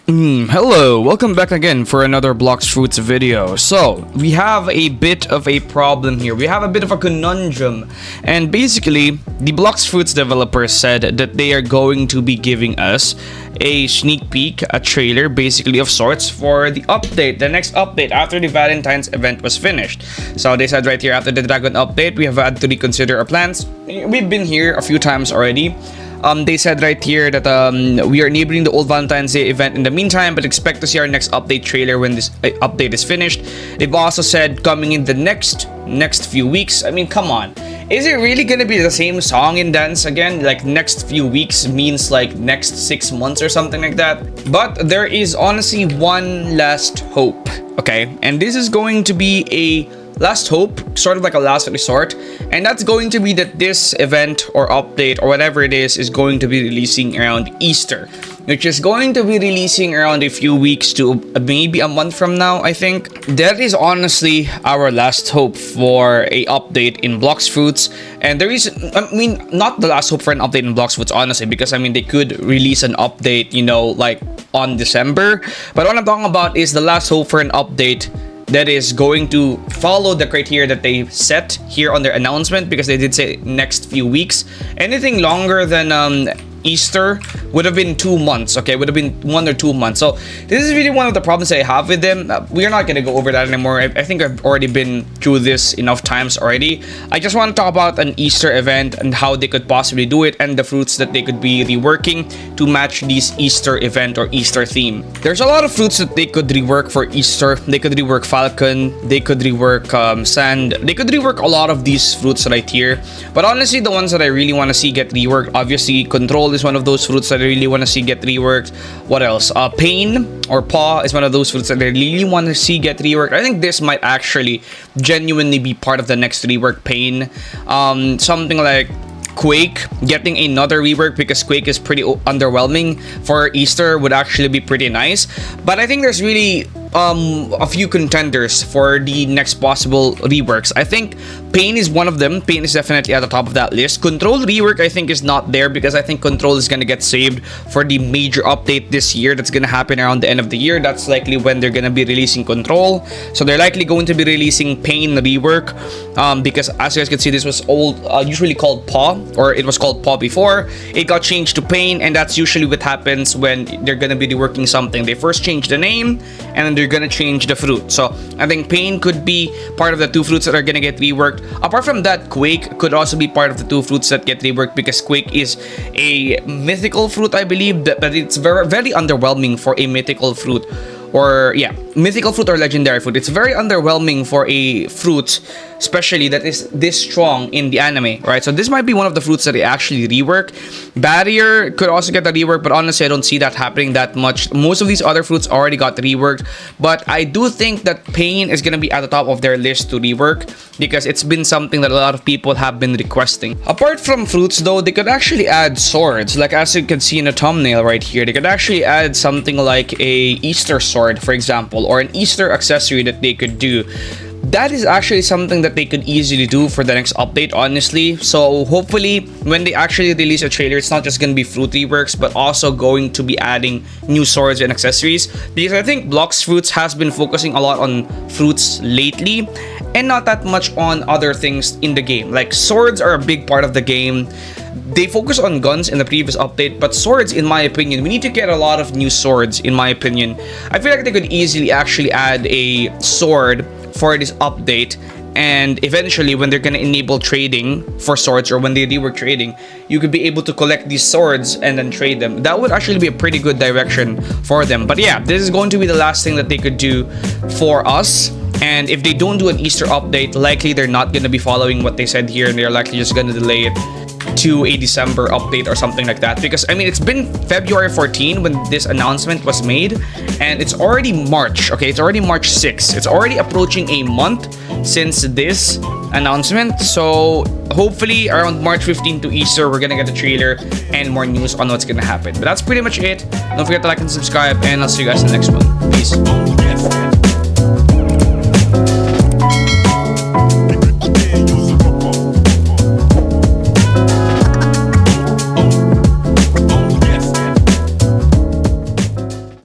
Hello, welcome back again for another Blox Fruits video. So, we have a bit of a problem here. We have a bit of a conundrum. And basically, the Blox Fruits developers said that they are going to be giving us a sneak peek, a trailer basically of sorts for the update, the next update after the Valentine's event was finished. So they said right here, after the Dragon update, we have had to reconsider our plans. We've been here a few times already. They said right here that we are enabling the old Valentine's Day event in the meantime, but expect to see our next update trailer when this update is finished. They've also said coming in the next few weeks. I mean, come on. Is it really gonna be the same song and dance again? Like, next few weeks means like next 6 months or something like that. But there is honestly one last hope, okay? And this is going to be a last hope, sort of like a last resort, and that's going to be that this event or update or whatever it is going to be releasing around Easter, which is going to be releasing around a few weeks to maybe a month from now. I think that is honestly our last hope for a update in Blox Fruits. And there is, I mean, not the last hope for an update in Blox Fruits, honestly, because I mean, they could release an update, you know, like on December, but what I'm talking about is the last hope for an update that is going to follow the criteria that they set here on their announcement, because they did say next few weeks. Anything longer than Easter would have been 2 months, okay? Would have been 1 or 2 months. So this is really one of the problems I have with them. We are not going to go over that anymore. I think I've already been through this enough times already. I just want to talk about an Easter event and how they could possibly do it, and the fruits that they could be reworking to match this Easter event or Easter theme. There's a lot of fruits that they could rework for Easter. They could rework Falcon. They could rework Sand. They could rework a lot of these fruits right here. But honestly, the ones that I really want to see get reworked, obviously, Control is one of those fruits that I really want to see get reworked. What else? Pain or Paw is one of those fruits that I really want to see get reworked. I think this might actually genuinely be part of the next rework. Pain. Something like Quake getting another rework, because Quake is pretty underwhelming for Easter, would actually be pretty nice. But I think there's really a few contenders for the next possible reworks. I think Pain is one of them. Pain is definitely at the top of that list. Control rework, I think, is not there, because I think Control is going to get saved for the major update this year that's going to happen around the end of the year. That's likely when they're going to be releasing Control. So they're likely going to be releasing Pain rework, because as you guys can see, this was usually called Paw, or it was called Paw before. It got changed to Pain, and that's usually what happens when they're going to be reworking something. They first change the name, and then they're gonna change the fruit. So I think Pain could be part of the 2 fruits that are gonna get reworked. Apart from that, Quake could also be part of the 2 fruits that get reworked, because Quake is a mythical fruit, I believe, but it's very, very underwhelming for a mythical fruit. Or yeah, mythical fruit or legendary fruit. It's very underwhelming for a fruit, especially that is this strong in the anime, right? So this might be one of the fruits that they actually rework. Barrier could also get a rework, but honestly, I don't see that happening that much. Most of these other fruits already got reworked, but I do think that Pain is gonna be at the top of their list to rework, because it's been something that a lot of people have been requesting. Apart from fruits though, they could actually add swords. Like as you can see in the thumbnail right here, they could actually add something like a Easter sword, for example, or an Easter accessory that they could do. That is actually something that they could easily do for the next update, honestly. So hopefully when they actually release a trailer, it's not just going to be fruit reworks, but also going to be adding new swords and accessories, because I think Blox Fruits has been focusing a lot on fruits lately and not that much on other things in the game. Like, swords are a big part of the game. They focus on guns in the previous update, but swords, in my opinion, we need to get a lot of new swords, in my opinion. I feel like they could easily actually add a sword for this update, and eventually when they're gonna enable trading for swords, or when they rework trading, you could be able to collect these swords and then trade them. That would actually be a pretty good direction for them. But yeah, this is going to be the last thing that they could do for us. And if they don't do an Easter update, likely they're not gonna be following what they said here, and they're likely just gonna delay it to a December update or something like that. Because I mean, it's been February 14 when this announcement was made, and it's already March. Okay, it's already March 6. It's already approaching a month since this announcement. So hopefully around March 15 to Easter, we're gonna get a trailer and more news on what's gonna happen. But that's pretty much it. Don't forget to like and subscribe, and I'll see you guys in the next one. Peace.